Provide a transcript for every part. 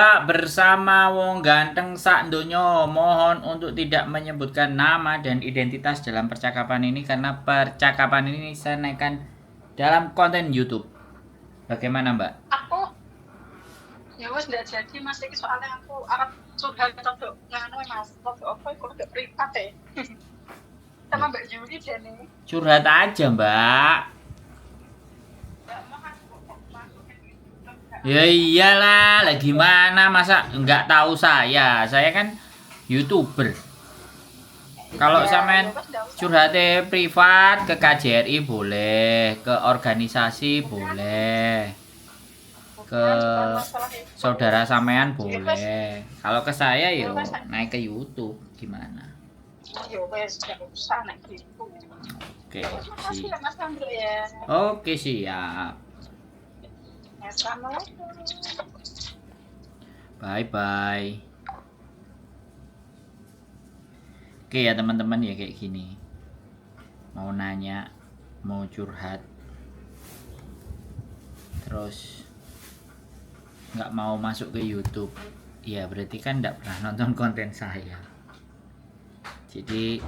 Bersama wong ganteng sak donya, mohon untuk tidak menyebutkan nama dan identitas dalam percakapan ini karena percakapan ini saya naikkan dalam konten YouTube. Bagaimana, Mbak? Aku ya wis ndak jadi Mas iki soalnya aku arep curhat untuk nganu Mas. Untuk apa iku udah privat ya. Sama Mbak Yuli jane. Curhat aja, Mbak. Mbak mau aku kok masukin gitu. Ya iyalah, lah gimana masa nggak tahu saya? Saya kan YouTuber. Kalau sampean curhatnya privat ke KJRI boleh, ke organisasi boleh, ke saudara sampean boleh. Kalau ke saya yo naik ke YouTube gimana? Ya wes gak usah nek gitu. Oke, Makasih ya Mas Andro ya. Oke, siap. Assalamualaikum. Bye bye. Oke ya teman-teman ya kayak gini. Mau nanya, mau curhat, terus nggak mau masuk ke YouTube, ya berarti kan nggak pernah nonton konten saya. Jadi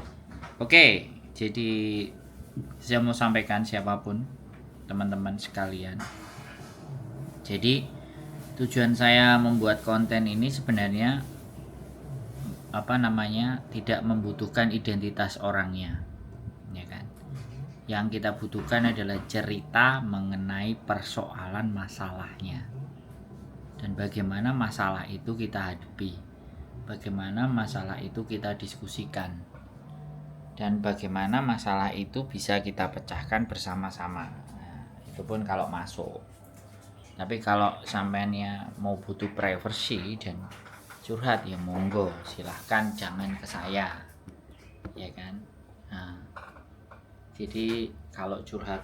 jadi saya mau sampaikan siapapun teman-teman sekalian. Jadi tujuan saya membuat konten ini sebenarnya tidak membutuhkan identitas orangnya, ya kan. Yang kita butuhkan adalah cerita mengenai persoalan masalahnya dan bagaimana masalah itu kita hadapi, bagaimana masalah itu kita diskusikan, dan bagaimana masalah itu bisa kita pecahkan bersama-sama. Nah, itu pun kalau masuk. Tapi kalau sampeannya mau butuh privacy dan curhat ya monggo, silahkan, jangan ke saya, ya kan. Nah, jadi kalau curhat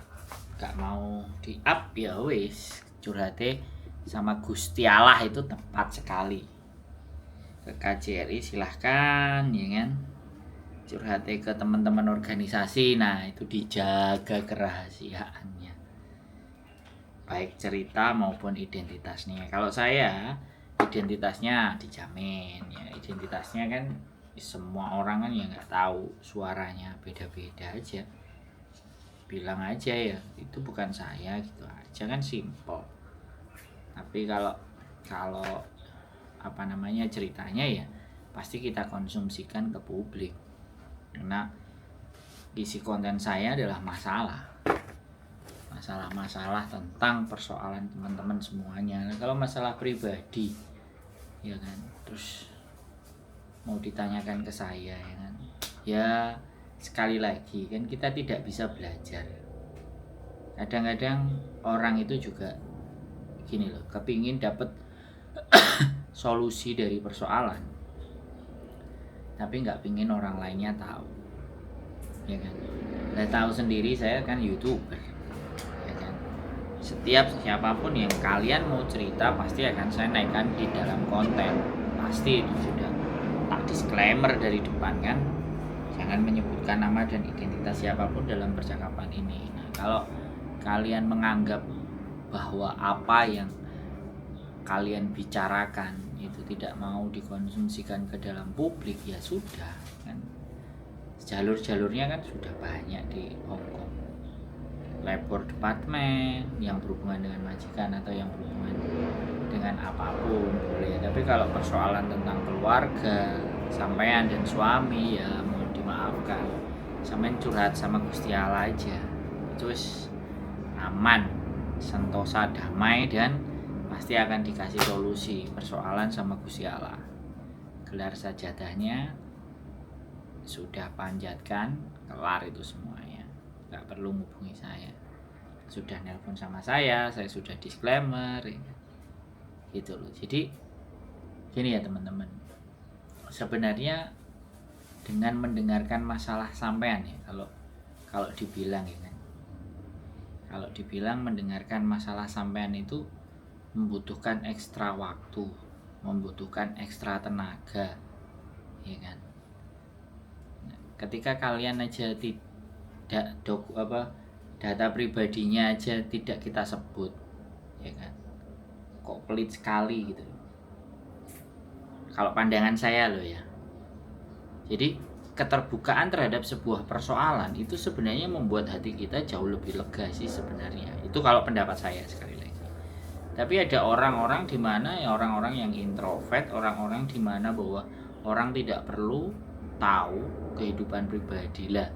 gak mau di up ya wis, curhatnya sama Gusti Allah itu tepat sekali. Ke KJRI silahkan, ya kan. Curhatnya ke teman-teman organisasi, nah itu dijaga kerahasiaannya, baik cerita maupun identitasnya. Kalau saya identitasnya dijamin, ya identitasnya kan semua orang kan ya nggak tahu, suaranya beda-beda aja, bilang aja ya itu bukan saya gitu aja kan, simple. Tapi kalau ceritanya ya pasti kita konsumsikan ke publik karena isi konten saya adalah masalah tentang persoalan teman-teman semuanya. Nah, kalau masalah pribadi ya kan, terus mau ditanyakan ke saya ya kan, ya sekali lagi kan kita tidak bisa belajar. Kadang-kadang orang itu juga gini loh, kepingin dapat solusi dari persoalan tapi nggak pingin orang lainnya tahu, ya kan. Saya tahu sendiri, saya kan YouTuber, ya kan. Setiap siapapun yang kalian mau cerita pasti akan saya naikkan di dalam konten, pasti itu sudah tak disclaimer dari depan kan, jangan menyebutkan nama dan identitas siapapun dalam percakapan ini. Nah, kalau kalian menganggap bahwa apa yang kalian bicarakan itu tidak mau dikonsumsikan ke dalam publik, ya sudah kan, jalur-jalurnya kan sudah banyak di Hongkong. Labor department yang berhubungan dengan majikan atau yang berhubungan dengan apapun boleh. Tapi kalau persoalan tentang keluarga sampean dan suami, ya mohon dimaafkan, sampean curhat sama Gusti Allah aja, terus aman, sentosa, damai, dan pasti akan dikasih solusi persoalan sama Gusti Allah. Gelar sajadahnya sudah panjatkan, kelar itu semuanya, nggak perlu menghubungi saya. Sudah nelpon sama saya sudah disclaimer gitu loh. Jadi gini ya teman-teman, sebenarnya dengan mendengarkan masalah sampean ya, kalau dibilang ya kan, kalau dibilang mendengarkan masalah sampean itu membutuhkan ekstra waktu, membutuhkan ekstra tenaga, ya kan. Ketika kalian aja tidak data pribadinya aja tidak kita sebut, ya kan, kok pelit sekali gitu. Kalau pandangan saya loh ya. Jadi keterbukaan terhadap sebuah persoalan itu sebenarnya membuat hati kita jauh lebih lega sih sebenarnya. Itu kalau pendapat saya sekali lagi. Tapi ada orang-orang di mana ya orang-orang yang introvert, orang-orang di mana bahwa orang tidak perlu tahu kehidupan pribadi lah.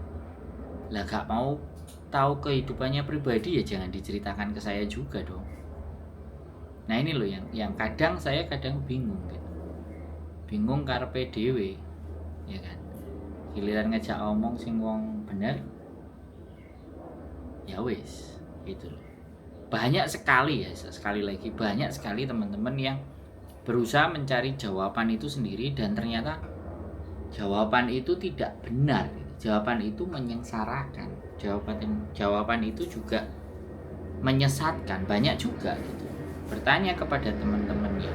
Lah gak mau tahu kehidupannya pribadi ya jangan diceritakan ke saya juga dong. Nah ini loh yang kadang saya bingung gitu. Bingung karepe dhewe. Ya kan. Giliran ngejak omong sing wong bener. Ya wis, gitu loh. Banyak sekali ya, sekali lagi banyak sekali teman-teman yang berusaha mencari jawaban itu sendiri dan ternyata jawaban itu tidak benar. Jawaban itu menyengsarakan. Jawaban itu juga menyesatkan. Banyak juga gitu. Bertanya kepada teman-temannya.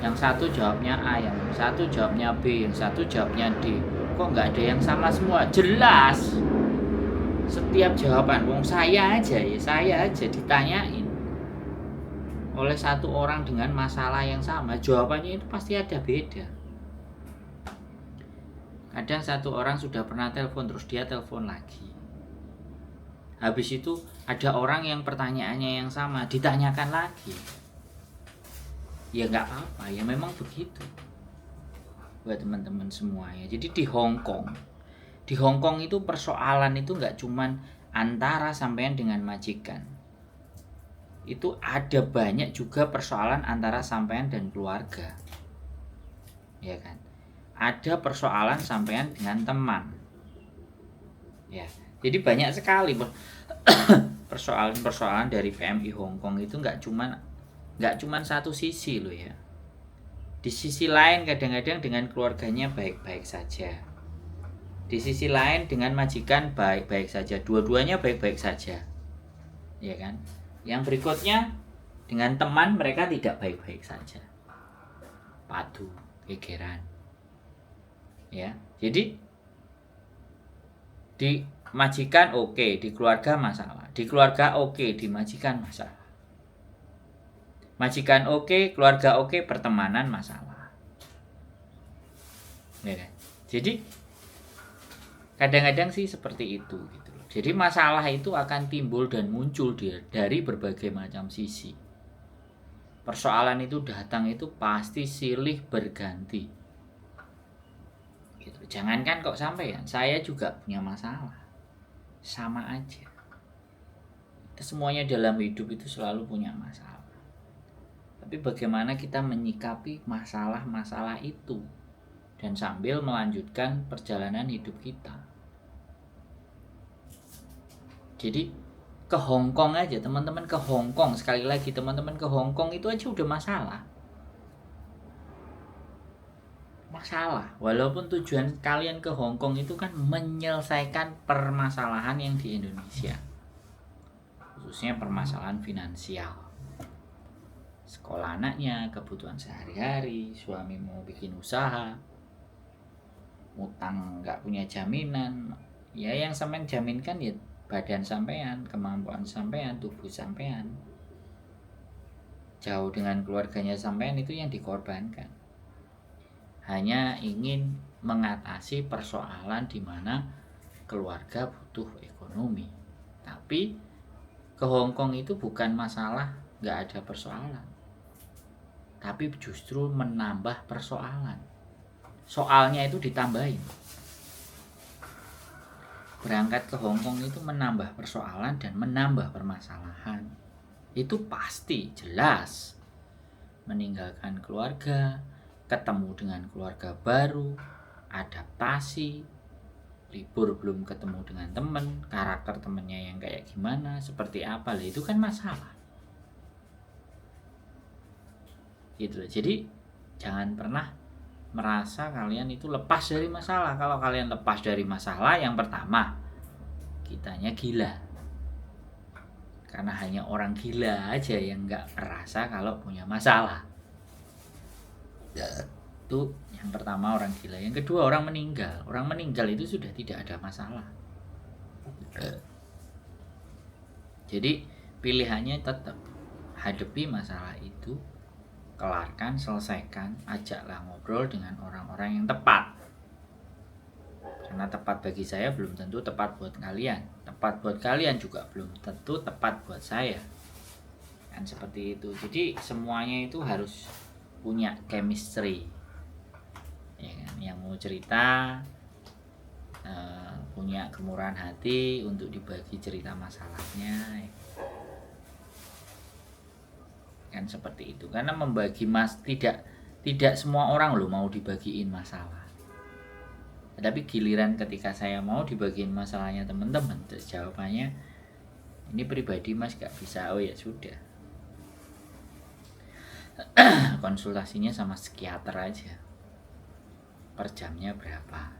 Yang satu jawabnya A, yang satu jawabnya B, yang satu jawabnya D. Kok nggak ada yang sama semua? Jelas. Setiap jawaban, saya aja ditanyain oleh satu orang dengan masalah yang sama, jawabannya itu pasti ada beda. Kadang satu orang sudah pernah telepon, terus dia telepon lagi. Habis itu ada orang yang pertanyaannya yang sama, ditanyakan lagi. Ya nggak apa-apa, ya memang begitu. Buat teman-teman semua ya. Jadi di Hong Kong itu persoalan itu nggak cuman antara sampean dengan majikan. Itu ada banyak juga persoalan antara sampean dan keluarga. Ya kan? Ada persoalan sampean dengan teman. Ya. Jadi banyak sekali persoalan-persoalan dari PMI Hong Kong itu nggak cuman satu sisi loh ya. Di sisi lain kadang-kadang dengan keluarganya baik-baik saja. Di sisi lain dengan majikan baik-baik saja. Dua-duanya baik-baik saja. Ya kan? Yang berikutnya dengan teman mereka tidak baik-baik saja. Padu, gegeran. Ya. Jadi di majikan oke, di keluarga masalah. Di keluarga oke, di majikan masalah. Majikan oke, keluarga oke, pertemanan masalah. Ya kan? Jadi kadang-kadang sih seperti itu gitu. Jadi masalah itu akan timbul dan muncul dari berbagai macam sisi. Persoalan itu datang itu pasti silih berganti. Gitu. Jangankan kok sampai ya, saya juga punya masalah. Sama aja. Kita semuanya dalam hidup itu selalu punya masalah. Tapi bagaimana kita menyikapi masalah-masalah itu dan sambil melanjutkan perjalanan hidup kita. Jadi ke Hong Kong aja, teman-teman ke Hong Kong, sekali lagi teman-teman ke Hong Kong itu aja udah masalah. Walaupun tujuan kalian ke Hong Kong itu kan menyelesaikan permasalahan yang di Indonesia, khususnya permasalahan finansial. Sekolah anaknya, kebutuhan sehari-hari, suami mau bikin usaha, utang nggak punya jaminan, ya yang sampean jaminkan ya badan sampean, kemampuan sampean, tubuh sampean. Jauh dengan keluarganya sampean itu yang dikorbankan. Hanya ingin mengatasi persoalan di mana keluarga butuh ekonomi. Tapi ke Hong Kong itu bukan masalah nggak ada persoalan, tapi justru menambah persoalan. Soalnya itu ditambahin. Berangkat ke Hong Kong itu menambah persoalan dan menambah permasalahan. Itu pasti jelas. Meninggalkan keluarga, ketemu dengan keluarga baru, adaptasi, libur belum ketemu dengan teman, karakter temennya yang kayak gimana, seperti apa, lah itu kan masalah. Gitu. Jadi jangan pernah merasa kalian itu lepas dari masalah. Kalau kalian lepas dari masalah, yang pertama kitanya gila. Karena hanya orang gila aja yang gak merasa kalau punya masalah. Itu yang pertama, orang gila. Yang kedua, orang meninggal. Orang meninggal itu sudah tidak ada masalah. Jadi pilihannya tetap hadapi masalah itu. kelarkan, selesaikan, ajaklah ngobrol dengan orang-orang yang tepat. Karena tepat bagi saya belum tentu tepat buat kalian. Tepat buat kalian juga belum tentu tepat buat saya. Kan seperti itu. Jadi semuanya itu harus punya chemistry. Ya kan? Yang mau cerita punya kemurahan hati untuk dibagi cerita masalahnya. Kan seperti itu. Karena membagi tidak semua orang loh mau dibagiin masalah. Tapi giliran ketika saya mau dibagiin masalahnya teman-teman, terus jawabannya ini pribadi mas gak bisa. Oh ya sudah, konsultasinya sama psikiater aja, per jamnya berapa,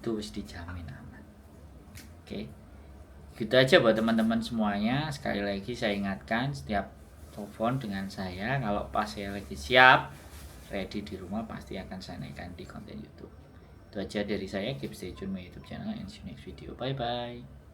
itu harus dijamin aman. Oke, gitu aja buat teman-teman semuanya. Sekali lagi saya ingatkan, setiap telepon dengan saya, kalau pas saya lagi siap ready di rumah, pasti akan saya naikkan di konten YouTube. Itu aja dari saya. Keep stay tune my YouTube channel and see you next video. Bye bye.